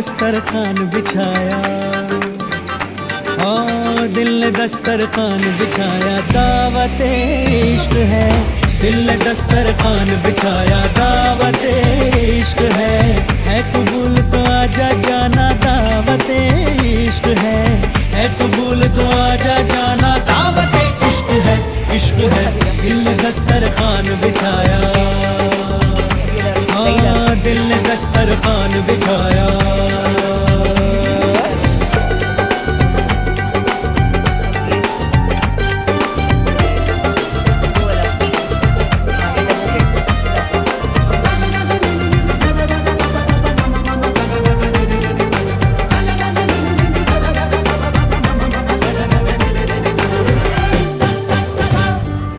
दस्तरखान बिछाया, ओ दिल ने दस्तरखान बिछाया, दावत इश्क है। दिल ने दस्तरखान बिछाया, दावत इश्क है कबूल तो आजा जाना, दावत इश्क है कबूल तो आजा जाना, दावत इश्क है, इश्क है। दिल ने दस्तरखान बिछाया, हाँ दिल ने दस्तरखान बिछाया।